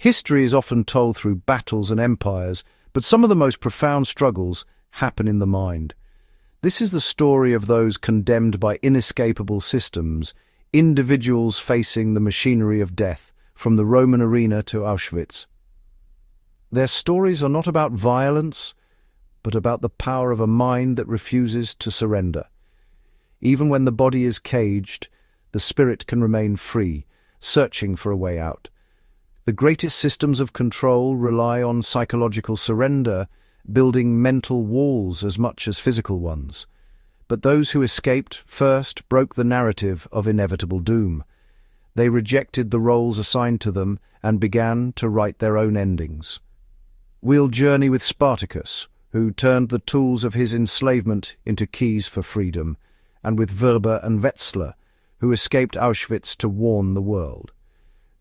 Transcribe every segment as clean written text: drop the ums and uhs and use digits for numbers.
History is often told through battles and empires, but some of the most profound struggles happen in the mind. This is the story of those condemned by inescapable systems, individuals facing the machinery of death, from the Roman arena to Auschwitz. Their stories are not about violence, but about the power of a mind that refuses to surrender. Even when the body is caged, the spirit can remain free, searching for a way out. The greatest systems of control rely on psychological surrender, building mental walls as much as physical ones. But those who escaped first broke the narrative of inevitable doom. They rejected the roles assigned to them and began to write their own endings. We'll journey with Spartacus, who turned the tools of his enslavement into keys for freedom, and with Werber and Wetzler, who escaped Auschwitz to warn the world.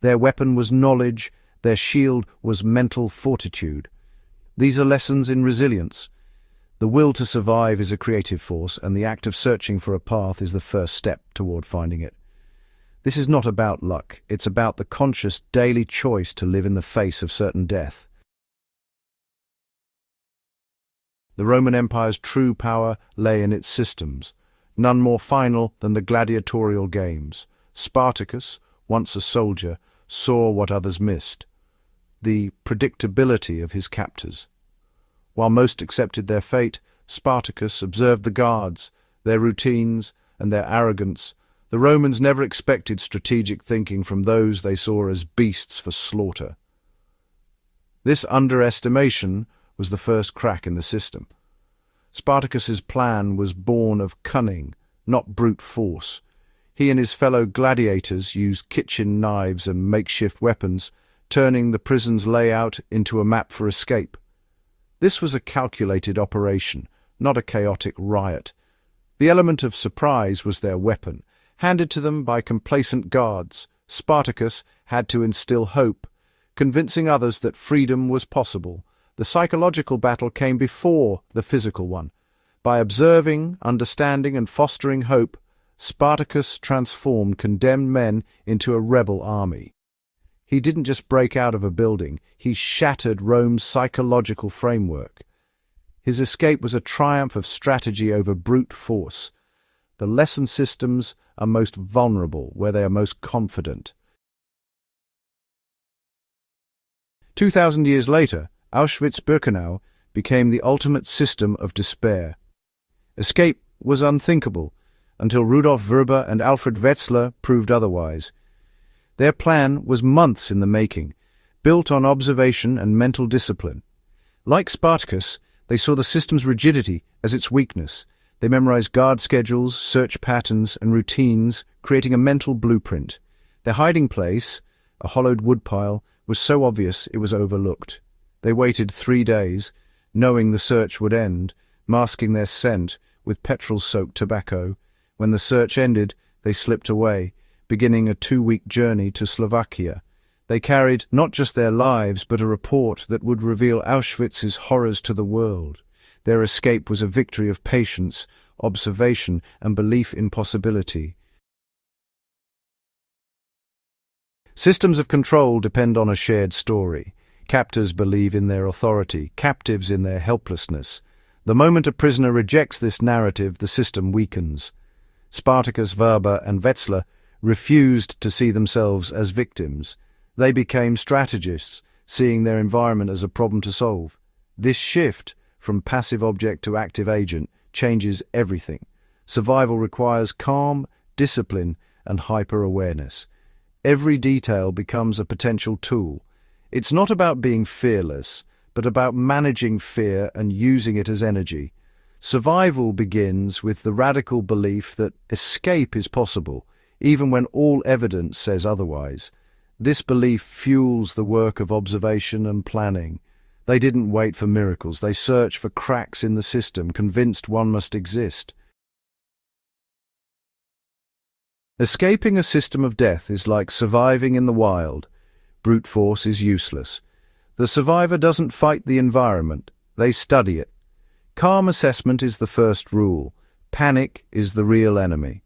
Their weapon was knowledge, their shield was mental fortitude. These are lessons in resilience. The will to survive is a creative force, and the act of searching for a path is the first step toward finding it. This is not about luck, it's about the conscious daily choice to live in the face of certain death. The Roman Empire's true power lay in its systems, none more final than the gladiatorial games. Spartacus, once a soldier, saw what others missed: the predictability of his captors. While most accepted their fate, Spartacus observed the guards, their routines, and their arrogance. The Romans never expected strategic thinking from those they saw as beasts for slaughter. This underestimation was the first crack in the system. Spartacus's plan was born of cunning, not brute force. He and his fellow gladiators used kitchen knives and makeshift weapons, turning the prison's layout into a map for escape. This was a calculated operation, not a chaotic riot. The element of surprise was their weapon, handed to them by complacent guards. Spartacus had to instill hope, convincing others that freedom was possible. The psychological battle came before the physical one. By observing, understanding, and fostering hope, Spartacus transformed condemned men into a rebel army. He didn't just break out of a building, he shattered Rome's psychological framework. His escape was a triumph of strategy over brute force. The lesson systems are most vulnerable where they are most confident. 2,000 years later, Auschwitz-Birkenau became the ultimate system of despair. Escape was unthinkable until Rudolf Werber and Alfred Wetzler proved otherwise. Their plan was months in the making, built on observation and mental discipline. Like Spartacus, they saw the system's rigidity as its weakness. They memorized guard schedules, search patterns, and routines, creating a mental blueprint. Their hiding place, a hollowed woodpile, was so obvious it was overlooked. They waited 3 days, knowing the search would end, masking their scent with petrol-soaked tobacco. When the search ended, they slipped away, beginning a 2-week journey to Slovakia. They carried not just their lives, but a report that would reveal Auschwitz's horrors to the world. Their escape was a victory of patience, observation, and belief in possibility. Systems of control depend on a shared story. Captors believe in their authority, captives in their helplessness. The moment a prisoner rejects this narrative, the system weakens. Spartacus, Werber, and Wetzler refused to see themselves as victims. They became strategists, seeing their environment as a problem to solve. This shift from passive object to active agent changes everything. Survival requires calm, discipline, and hyper-awareness. Every detail becomes a potential tool. It's not about being fearless, but about managing fear and using it as energy. Survival begins with the radical belief that escape is possible, even when all evidence says otherwise. This belief fuels the work of observation and planning. They didn't wait for miracles, they searched for cracks in the system, convinced one must exist. Escaping a system of death is like surviving in the wild. Brute force is useless. The survivor doesn't fight the environment, they study it. Calm assessment is the first rule. Panic is the real enemy.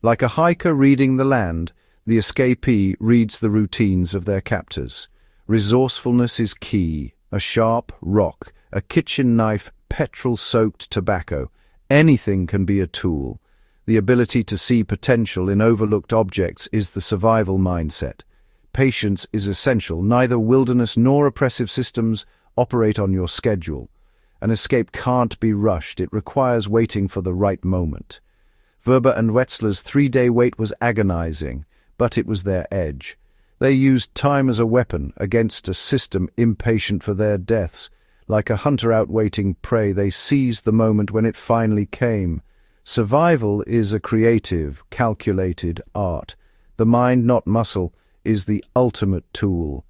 Like a hiker reading the land, the escapee reads the routines of their captors. Resourcefulness is key. A sharp rock, a kitchen knife, petrol-soaked tobacco. Anything can be a tool. The ability to see potential in overlooked objects is the survival mindset. Patience is essential. Neither wilderness nor oppressive systems operate on your schedule. An escape can't be rushed. It requires waiting for the right moment. Werber and Wetzler's 3-day wait was agonizing, but it was their edge. They used time as a weapon against a system impatient for their deaths. Like a hunter outwaiting prey, they seized the moment when it finally came. Survival is a creative, calculated art. The mind, not muscle, is the ultimate tool.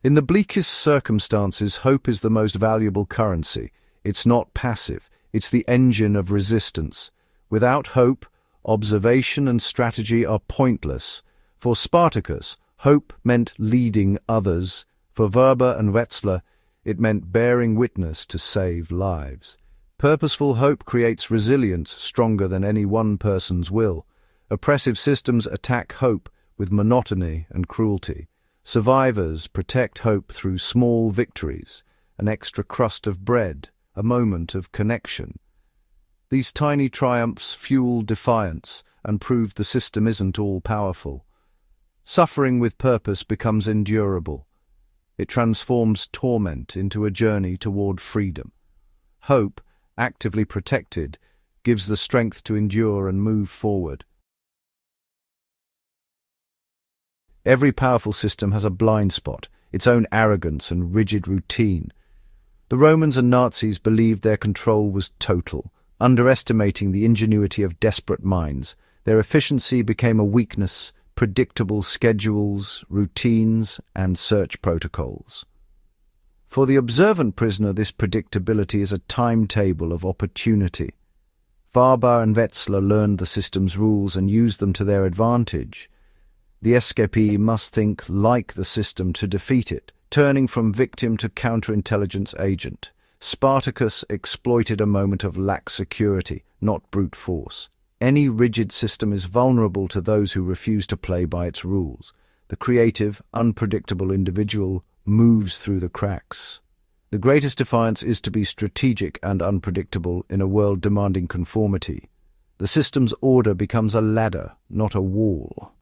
In the bleakest circumstances, hope is the most valuable currency. It's not passive. It's the engine of resistance. Without hope, observation and strategy are pointless. For Spartacus, hope meant leading others. For Werber and Wetzler, it meant bearing witness to save lives. Purposeful hope creates resilience stronger than any one person's will. Oppressive systems attack hope with monotony and cruelty. Survivors protect hope through small victories, an extra crust of bread, a moment of connection. These tiny triumphs fuel defiance and prove the system isn't all-powerful. Suffering with purpose becomes endurable. It transforms torment into a journey toward freedom. Hope, actively protected, gives the strength to endure and move forward. Every powerful system has a blind spot, its own arrogance and rigid routine. The Romans and Nazis believed their control was total, underestimating the ingenuity of desperate minds. Their efficiency became a weakness, predictable schedules, routines, and search protocols. For the observant prisoner, this predictability is a timetable of opportunity. Werber and Wetzler learned the system's rules and used them to their advantage. The escapee must think like the system to defeat it, turning from victim to counterintelligence agent. Spartacus exploited a moment of lax security, not brute force. Any rigid system is vulnerable to those who refuse to play by its rules. The creative, unpredictable individual moves through the cracks. The greatest defiance is to be strategic and unpredictable in a world demanding conformity. The system's order becomes a ladder, not a wall.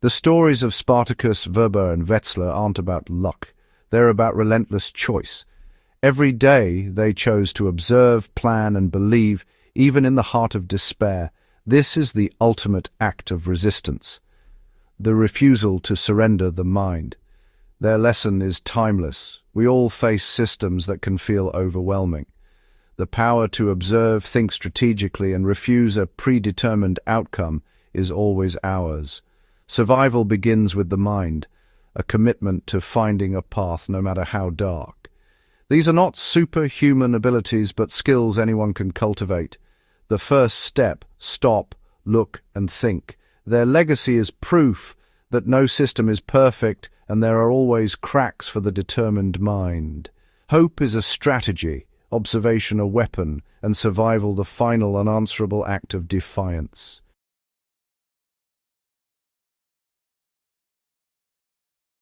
The stories of Spartacus, Werber, and Wetzler aren't about luck. They're about relentless choice. Every day they chose to observe, plan, and believe, even in the heart of despair. This is the ultimate act of resistance. The refusal to surrender the mind. Their lesson is timeless. We all face systems that can feel overwhelming. The power to observe, think strategically, and refuse a predetermined outcome is always ours. Survival begins with the mind, a commitment to finding a path no matter how dark. These are not superhuman abilities, but skills anyone can cultivate. The first step: stop, look, and think. Their legacy is proof that no system is perfect and there are always cracks for the determined mind. Hope is a strategy, observation a weapon, and survival the final unanswerable act of defiance.